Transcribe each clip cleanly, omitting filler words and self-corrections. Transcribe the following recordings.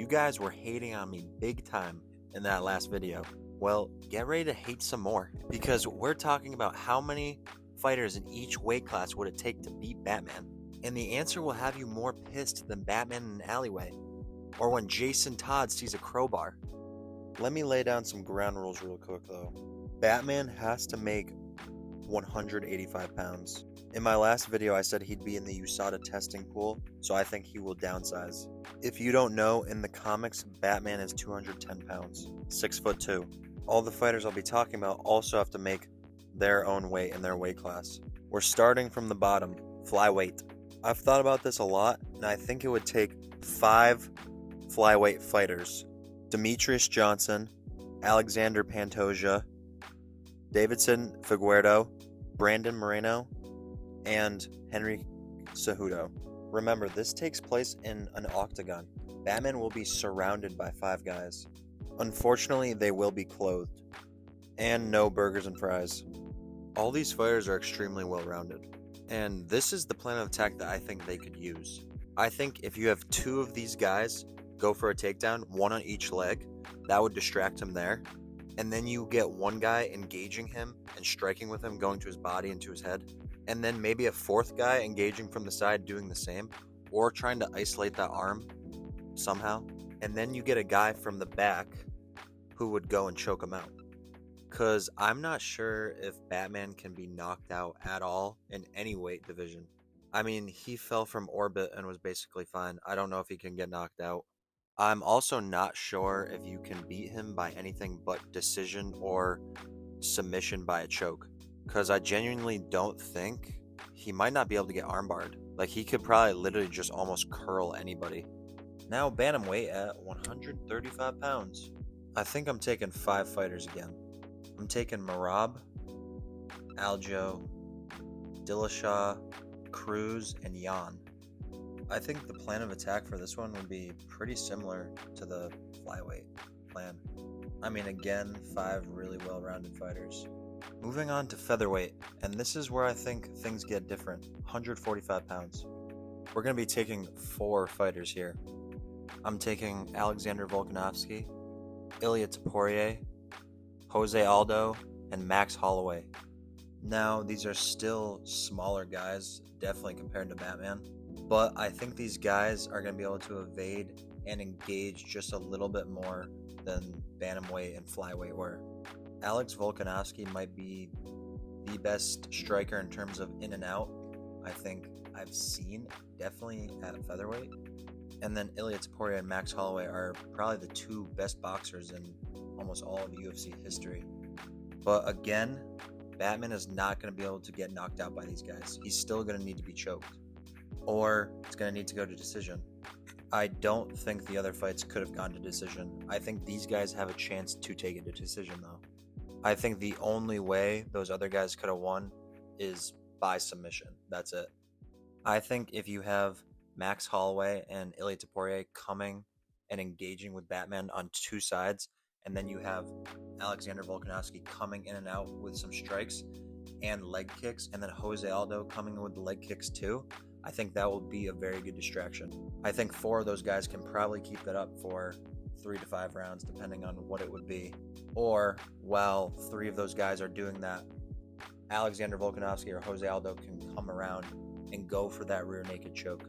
You guys were hating on me big time in that last video. Well, get ready to hate some more, because we're talking about how many fighters in each weight class would it take to beat Batman. And the answer will have you more pissed than Batman in an alleyway, or when Jason Todd sees a crowbar. Let me lay down some ground rules real quick though. Batman has to make 185 pounds. In my last video, I said he'd be in the USADA testing pool, so I think he will downsize. If you don't know, in the comics, Batman is 210 pounds, 6'2". All the fighters I'll be talking about also have to make their own weight in their weight class. We're starting from the bottom, Flyweight. I've thought about this a lot, and I think it would take 5 Flyweight fighters. Demetrius Johnson, Alexander Pantoja, Davidson Figueiredo, Brandon Moreno, and Henry Cejudo. Remember, this takes place in an octagon. Batman will be surrounded by 5 guys. Unfortunately, they will be clothed. And no burgers and fries. All these fighters are extremely well-rounded. And this is the plan of attack that I think they could use. I think if you have 2 of these guys go for a takedown, 1 on each leg, that would distract him there. And then you get 1 guy engaging him and striking with him, going to his body and to his head. And then maybe a 4th guy engaging from the side doing the same, or trying to isolate that arm somehow. And then you get a guy from the back who would go and choke him out. Because I'm not sure if Batman can be knocked out at all in any weight division. I mean, he fell from orbit and was basically fine. I don't know if he can get knocked out. I'm also not sure if you can beat him by anything but decision or submission by a choke. Because I genuinely don't think he might not be able to get armbarred. Like, he could probably literally just almost curl anybody. Now, Bantamweight at 135 pounds. I think I'm taking 5 fighters again. I'm taking Marab, Aljo, Dillashaw, Cruz, and Yan. I think the plan of attack for this one would be pretty similar to the Flyweight plan. I mean, again, 5 really well-rounded fighters. Moving on to Featherweight, and this is where I think things get different. 145 pounds. We're going to be taking 4 fighters here. I'm taking Alexander Volkanovski, Ilia Topuria, Jose Aldo, and Max Holloway. Now, these are still smaller guys, definitely compared to Batman, but I think these guys are going to be able to evade and engage just a little bit more than Bantamweight and Flyweight were. Alex Volkanovski might be the best striker in terms of in and out I think I've seen, definitely at Featherweight. And then Ilia Topuria and Max Holloway are probably the 2 best boxers in almost all of UFC history. But again, Batman is not going to be able to get knocked out by these guys. He's still going to need to be choked. Or it's going to need to go to decision. I don't think the other fights could have gone to decision. I think these guys have a chance to take it to decision, though. I think the only way those other guys could have won is by submission. That's it. I think if you have Max Holloway and Ilia Topuria coming and engaging with Batman on 2 sides, and then you have Alexander Volkanovski coming in and out with some strikes and leg kicks, and then Jose Aldo coming in with the leg kicks too, I think that will be a very good distraction. I think 4 of those guys can probably keep that up for 3 to 5 rounds, depending on what it would be. Or while 3 of those guys are doing that, Alexander Volkanovski or Jose Aldo can come around and go for that rear naked choke.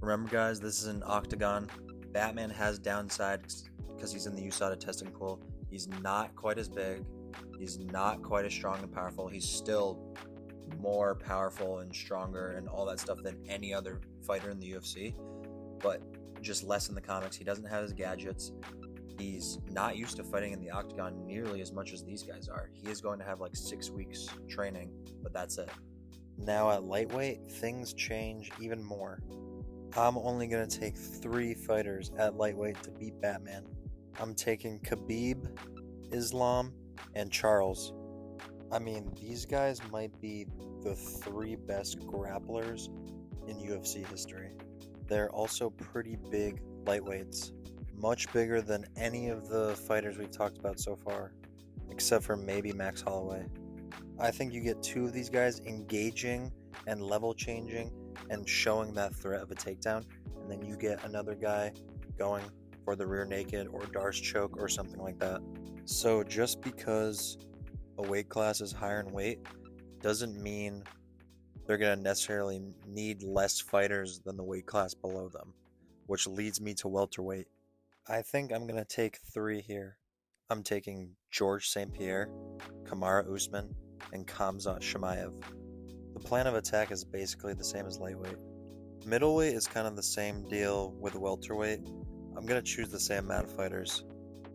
Remember, guys, this is an octagon. Batman has downsides because he's in the USADA testing pool. He's not quite as big. He's not quite as strong and powerful. He's still more powerful and stronger and all that stuff than any other fighter in the UFC, but just less in the comics. He doesn't have his gadgets. He's not used to fighting in the octagon nearly as much as these guys are. He is going to have like 6 weeks training, but that's it. Now at lightweight, things change even more. I'm only going to take 3 fighters at lightweight to beat Batman. I'm taking Khabib, Islam, and Charles. I mean, these guys might be the 3 best grapplers in UFC history. They're also pretty big lightweights. Much bigger than any of the fighters we've talked about so far, except for maybe Max Holloway. I think you get 2 of these guys engaging and level changing and showing that threat of a takedown, and then you get another guy going for the rear naked or Darce choke or something like that. So just because a weight class is higher in weight doesn't mean they're going to necessarily need less fighters than the weight class below them, which leads me to welterweight. I think I'm going to take 3 here. I'm taking George St. Pierre, Kamaru Usman, and Khamzat Chimaev. The plan of attack is basically the same as lightweight. Middleweight is kind of the same deal with welterweight. I'm going to choose the same amount of fighters.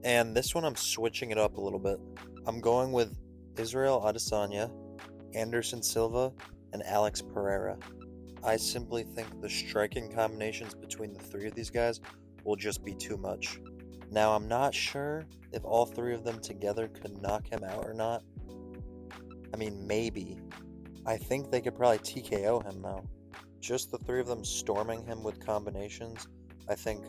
And this one I'm switching it up a little bit. I'm going with Israel Adesanya, Anderson Silva, and Alex Pereira. I simply think the striking combinations between the 3 of these guys will just be too much. Now, I'm not sure if all 3 of them together could knock him out or not. I mean, maybe. I think they could probably TKO him, though. Just the 3 of them storming him with combinations, I think,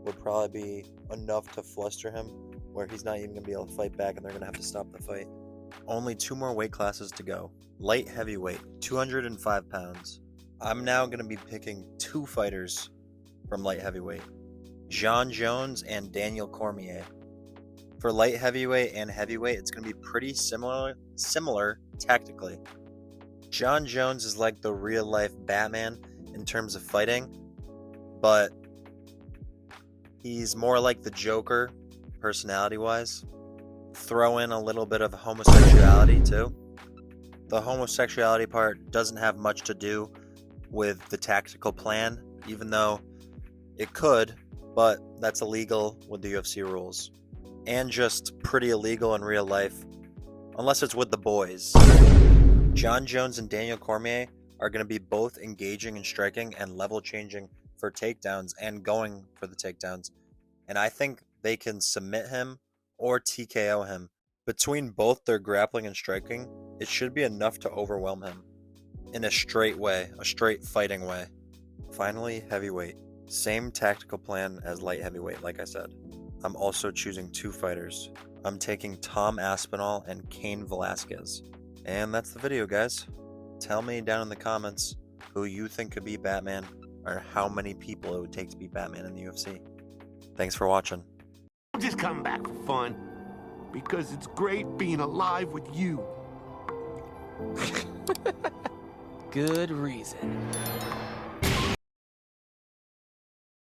would probably be enough to fluster him, where he's not even going to be able to fight back and they're going to have to stop the fight. Only 2 more weight classes to go. Light heavyweight, 205 pounds. I'm now going to be picking 2 fighters from light heavyweight. Jon Jones and Daniel Cormier. For light heavyweight and heavyweight, it's going to be pretty similar tactically. Jon Jones is like the real-life Batman in terms of fighting, but he's more like the Joker, personality-wise. Throw in a little bit of homosexuality, too. The homosexuality part doesn't have much to do with the tactical plan, even though it could, but that's illegal with the UFC rules. And just pretty illegal in real life, unless it's with the boys. Jon Jones and Daniel Cormier are going to be both engaging and striking and level changing for takedowns and going for the takedowns. And I think they can submit him or TKO him. Between both their grappling and striking, it should be enough to overwhelm him in a straight way, a straight fighting way. Finally, heavyweight. Same tactical plan as light heavyweight, like I said. I'm also choosing 2 fighters. I'm taking Tom Aspinall and Cain Velasquez. And that's the video, guys. Tell me down in the comments who you think could be Batman or how many people it would take to be Batman in the UFC. Thanks for watching. I'm just coming back for fun because it's great being alive with you. Good reason.